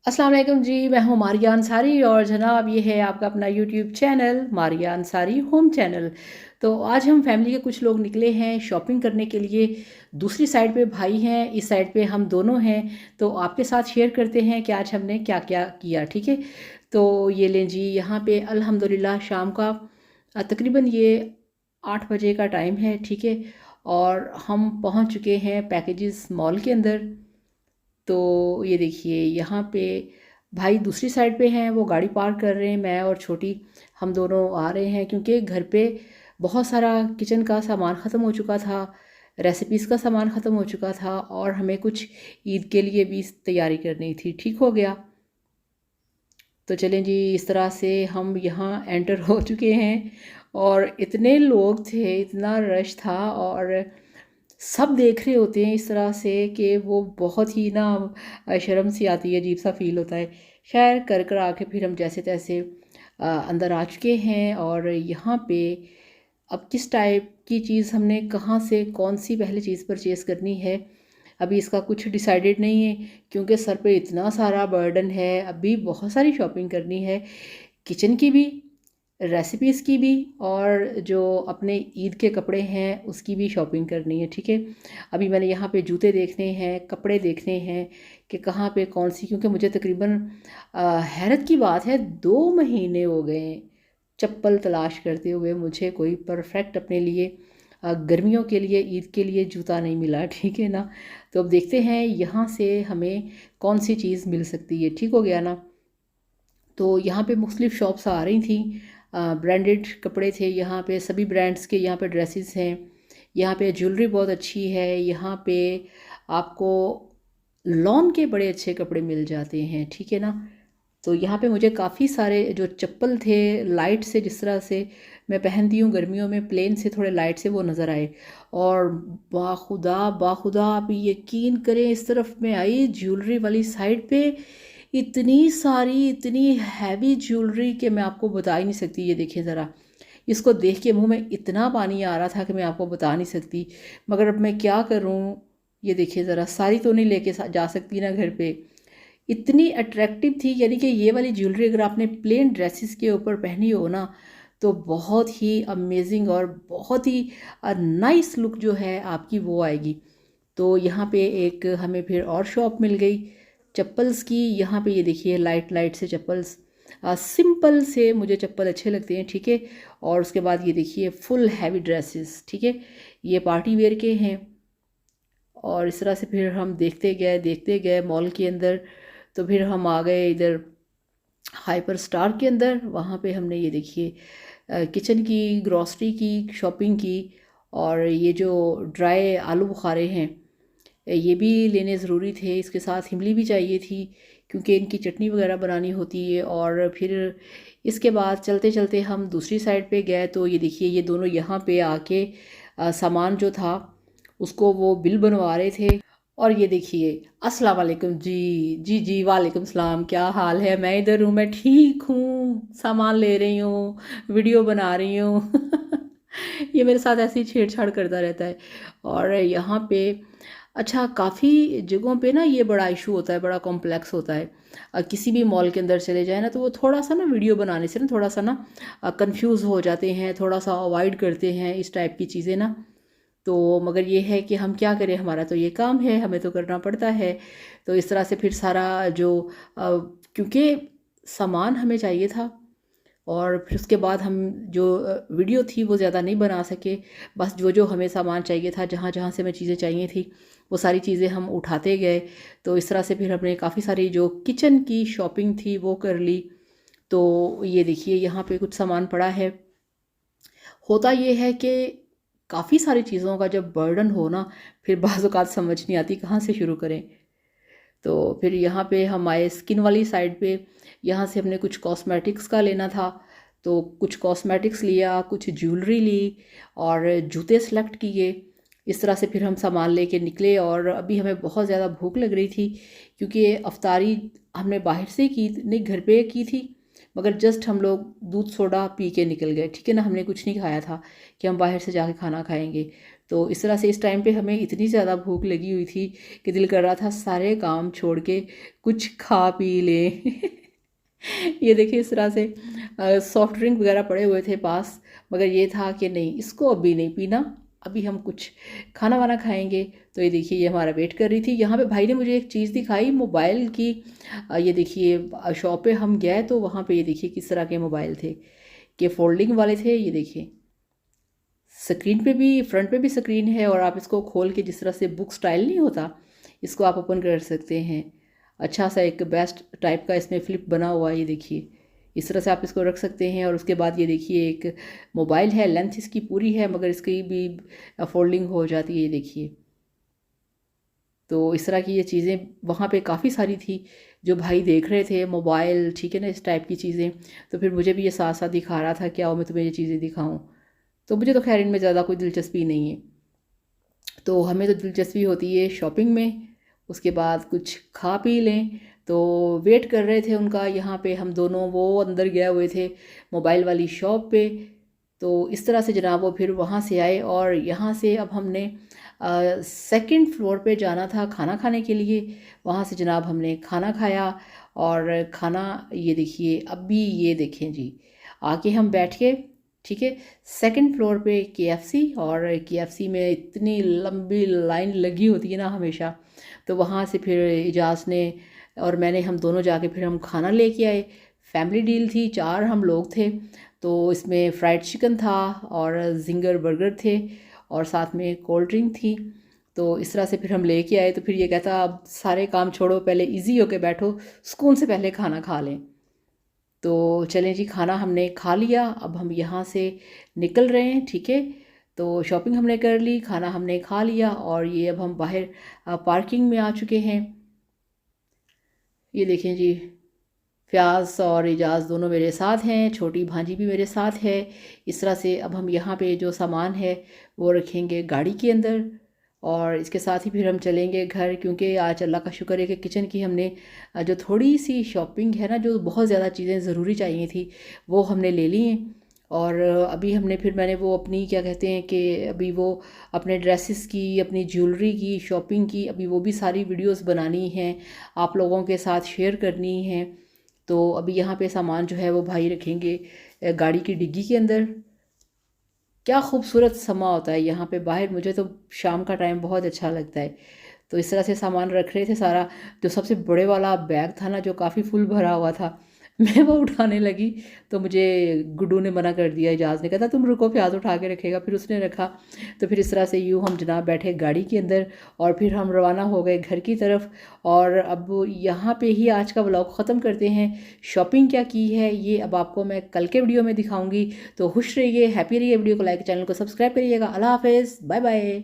अस्सलाम वालेकुम जी, मैं हूँ मारिया अंसारी और जनाब ये है आपका अपना YouTube channel Maria Ansari home channel. तो आज हम फैमिली के कुछ लोग निकले हैं शॉपिंग करने के लिए। दूसरी साइड पे भाई हैं, इस साइड पे हम दोनों हैं। तो आपके साथ शेयर करते हैं कि आज हमने क्या क्या किया, ठीक है। तो ये लें जी, यहाँ पे अल्हम्दुलिल्लाह शाम का तकरीबन ये 8 बजे का टाइम है, ठीक है। और हम पहुँच चुके हैं पैकेजेस मॉल के अंदर। तो ये देखिए यहाँ पे भाई दूसरी साइड पे हैं, वो गाड़ी पार्क कर रहे हैं। मैं और छोटी हम दोनों आ रहे हैं क्योंकि घर पे बहुत सारा किचन का सामान ख़त्म हो चुका था, रेसिपीज़ का सामान ख़त्म हो चुका था और हमें कुछ ईद के लिए भी तैयारी करनी थी। ठीक हो गया। तो चलें जी, इस तरह से हम यहाँ एंटर हो चुके हैं और इतने लोग थे, इतना रश था और सब देख रहे होते हैं इस तरह से कि वो बहुत ही ना शर्म सी आती है, अजीब सा फील होता है। खैर कर कर आके फिर हम जैसे तैसे अंदर आ चुके हैं और यहाँ पे अब किस टाइप की चीज़ हमने कहाँ से कौन सी पहले चीज़ परचेज़ करनी है, अभी इसका कुछ डिसाइडेड नहीं है क्योंकि सर पे इतना सारा बर्डन है। अभी बहुत सारी शॉपिंग करनी है, किचन की भी, रेसिपीज़ की भी और जो अपने ईद के कपड़े हैं उसकी भी शॉपिंग करनी है, ठीक है। अभी मैंने यहाँ पे जूते देखने हैं, कपड़े देखने हैं कि कहाँ पे कौन सी, क्योंकि मुझे तकरीबन हैरत की बात है 2 महीने हो गए हैं चप्पल तलाश करते हुए, मुझे कोई परफेक्ट अपने लिए गर्मियों के लिए ईद के लिए जूता नहीं मिला, ठीक है ना। तो अब देखते हैं यहाँ से हमें कौन सी चीज़ मिल सकती है, ठीक हो गया ना। तो यहाँ पे मुख्तलिफ़ शॉप्स आ रही थी, ब्रांडेड कपड़े थे यहाँ पे, सभी ब्रांड्स के यहाँ पे ड्रेसेस हैं। यहाँ पे ज्वेलरी बहुत अच्छी है, यहाँ पे आपको लॉन के बड़े अच्छे कपड़े मिल जाते हैं, ठीक है ना। तो यहाँ पे मुझे काफ़ी सारे जो चप्पल थे लाइट से, जिस तरह से मैं पहनती हूँ गर्मियों में, प्लेन से थोड़े लाइट से वो नज़र आए। और बाखुदा बाखुदा आप यकीन करें, इस तरफ में आई ज्वेलरी वाली साइड पे इतनी सारी इतनी हैवी ज्वेलरी कि मैं आपको बता ही नहीं सकती। ये देखिए ज़रा, इसको देख के मुंह में इतना पानी आ रहा था कि मैं आपको बता नहीं सकती, मगर अब मैं क्या करूं। ये देखिए ज़रा, सारी तो नहीं लेके जा सकती ना घर पे। इतनी अट्रैक्टिव थी, यानी कि ये वाली ज्वेलरी अगर आपने प्लेन ड्रेसेस के ऊपर पहनी हो ना तो बहुत ही अमेजिंग और बहुत ही नाइस लुक जो है आपकी वो आएगी। तो यहाँ पे एक हमें फिर और शॉप मिल गई चप्पल्स की। यहाँ पे ये देखिए लाइट लाइट से चप्पल्स, सिंपल से मुझे चप्पल अच्छे लगते हैं, ठीक है। और उसके बाद ये देखिए फुल हैवी ड्रेसेस, ठीक है, ये पार्टी वेयर के हैं। और इस तरह से फिर हम देखते गए मॉल के अंदर। तो फिर हम आ गए इधर हाइपर स्टार के अंदर, वहाँ पे हमने ये देखिए किचन की ग्रॉसरी की शॉपिंग की। और ये जो ड्राई आलू बुखारे हैं ये भी लेने ज़रूरी थे, इसके साथ इमली भी चाहिए थी क्योंकि इनकी चटनी वगैरह बनानी होती है। और फिर इसके बाद चलते चलते हम दूसरी साइड पे गए तो ये देखिए ये दोनों यहाँ पे आके सामान जो था उसको वो बिल बनवा रहे थे। और ये देखिए, अस्सलाम वालेकुम जी। जी जी, वालेकुम सलाम, क्या हाल है? मैं इधर हूँ, मैं ठीक हूँ, सामान ले रही हूँ, वीडियो बना रही हूँ। ये मेरे साथ ऐसे ही छेड़छाड़ करता रहता है। और यहाँ पे अच्छा काफ़ी जगहों पे ना ये बड़ा इशू होता है, बड़ा कॉम्प्लेक्स होता है। किसी भी मॉल के अंदर चले जाए ना तो वो थोड़ा सा ना वीडियो बनाने से ना थोड़ा सा ना कंफ्यूज हो जाते हैं, थोड़ा सा अवॉइड करते हैं इस टाइप की चीज़ें ना। तो मगर ये है कि हम क्या करें, हमारा तो ये काम है, हमें तो करना पड़ता है। तो इस तरह से फिर सारा जो क्योंकि सामान हमें चाहिए था और फिर उसके बाद हम जो वीडियो थी वो ज़्यादा नहीं बना सके। बस जो जो हमें सामान चाहिए था, जहाँ जहाँ से हमें चीज़ें चाहिए थी वो सारी चीज़ें हम उठाते गए। तो इस तरह से फिर हमने काफ़ी सारी जो किचन की शॉपिंग थी वो कर ली। तो ये देखिए यहाँ पे कुछ सामान पड़ा है। होता ये है कि काफ़ी सारी चीज़ों का जब बर्डन हो ना, फिर बाज़ औक़ात समझ नहीं आती कहाँ से शुरू करें। तो फिर यहाँ पे हम आए स्किन वाली साइड पे। यहाँ से हमने कुछ कॉस्मेटिक्स का लेना था तो कुछ कॉस्मेटिक्स लिया, कुछ ज्वेलरी ली और जूते सेलेक्ट किए। इस तरह से फिर हम सामान लेके निकले और अभी हमें बहुत ज़्यादा भूख लग रही थी क्योंकि अफ्तारी हमने बाहर से की नहीं, घर पे की थी, मगर जस्ट हम लोग दूध सोडा पी के निकल गए, ठीक है ना। हमने कुछ नहीं खाया था कि हम बाहर से जाके खाना खाएंगे। तो इस तरह से इस टाइम पे हमें इतनी ज़्यादा भूख लगी हुई थी कि दिल कर रहा था सारे काम छोड़ के कुछ खा पी लें। ये देखिए इस तरह से सॉफ्ट ड्रिंक वगैरह पड़े हुए थे पास, मगर ये था कि नहीं, इसको अभी नहीं पीना, अभी हम कुछ खाना वाना खाएंगे। तो ये देखिए ये हमारा वेट कर रही थी। यहाँ पे भाई ने मुझे एक चीज़ दिखाई मोबाइल की। ये देखिए शॉप पे हम गए तो वहाँ पे ये देखिए किस तरह के मोबाइल थे कि फोल्डिंग वाले थे। ये देखिए स्क्रीन पे भी, फ्रंट पे भी स्क्रीन है और आप इसको खोल के जिस तरह से बुक स्टाइल नहीं होता, इसको आप ओपन कर सकते हैं। अच्छा सा एक बेस्ट टाइप का इसमें फ्लिप बना हुआ है। ये देखिए इस तरह से आप इसको रख सकते हैं। और उसके बाद ये देखिए एक मोबाइल है, लेंथ इसकी पूरी है मगर इसकी भी फोल्डिंग हो जाती है। ये देखिए तो इस तरह की ये चीज़ें वहाँ पे काफ़ी सारी थी जो भाई देख रहे थे, मोबाइल, ठीक है ना, इस टाइप की चीज़ें। तो फिर मुझे भी ये साथ साथ दिखा रहा था क्या हो मैं तुम्हें ये चीज़ें दिखाऊं। तो मुझे तो खैर इनमें ज़्यादा कोई दिलचस्पी नहीं है। तो हमें तो दिलचस्पी होती है शॉपिंग में, उसके बाद कुछ खा पी लें। तो वेट कर रहे थे उनका यहाँ पे हम दोनों, वो अंदर गए हुए थे मोबाइल वाली शॉप पे। तो इस तरह से जनाब वो फिर वहाँ से आए और यहाँ से अब हमने सेकंड फ्लोर पे जाना था खाना खाने के लिए। वहाँ से जनाब हमने खाना खाया और खाना ये देखिए अभी ये देखें जी, आके हम बैठ के, ठीक है, सेकंड फ्लोर पे केएफसी। और केएफसी में इतनी लंबी लाइन लगी होती है ना हमेशा। तो वहाँ से फिर इजाज़ ने और मैंने, हम दोनों जाके फिर हम खाना लेके आए। फैमिली डील थी, 4 हम लोग थे। तो इसमें फ्राइड चिकन था और जिंगर बर्गर थे और साथ में कोल्ड ड्रिंक थी। तो इस तरह से फिर हम लेके आए। तो फिर ये कहता अब सारे काम छोड़ो, पहले इजी होके बैठो, सुकून से पहले खाना खा लें। तो चलें जी, खाना हमने खा लिया, अब हम यहाँ से निकल रहे हैं, ठीक है। तो शॉपिंग हमने कर ली, खाना हमने खा लिया और ये अब हम बाहर पार्किंग में आ चुके हैं। ये देखें जी, फ़याज़ और इजाज़ दोनों मेरे साथ हैं, छोटी भांजी भी मेरे साथ है। इस तरह से अब हम यहाँ पे जो सामान है वो रखेंगे गाड़ी के अंदर और इसके साथ ही फिर हम चलेंगे घर, क्योंकि आज अल्लाह का शुक्र है कि किचन की हमने जो थोड़ी सी शॉपिंग है ना, जो बहुत ज़्यादा चीज़ें ज़रूरी चाहिए थी वो हमने ले ली हैं। और अभी हमने फिर मैंने वो अपनी क्या कहते हैं कि अभी वो अपने ड्रेसेस की, अपनी ज्वेलरी की शॉपिंग की, अभी वो भी सारी वीडियोस बनानी हैं, आप लोगों के साथ शेयर करनी है। तो अभी यहाँ पे सामान जो है वो भाई रखेंगे गाड़ी की डिग्गी के अंदर। क्या खूबसूरत समा होता है यहाँ पे बाहर, मुझे तो शाम का टाइम बहुत अच्छा लगता है। तो इस तरह से सामान रख रहे थे सारा। जो सबसे बड़े वाला बैग था ना, जो काफ़ी फुल भरा हुआ था, मैं वो उठाने लगी तो मुझे गुड्डू ने मना कर दिया, इजाज़ ने कहा तुम रुको, प्याज उठा के रखेगा, फिर उसने रखा। तो फिर इस तरह से यूँ हम जनाब बैठे गाड़ी के अंदर और फिर हम रवाना हो गए घर की तरफ। और अब यहाँ पे ही आज का व्लॉग ख़त्म करते हैं। शॉपिंग क्या की है ये अब आपको मैं कल के वीडियो में दिखाऊंगी। तो खुश रहिए, हैप्पी रहिए, वीडियो को लाइक, चैनल को सब्सक्राइब करिएगा। अल्लाह हाफिज़, बाय बाय।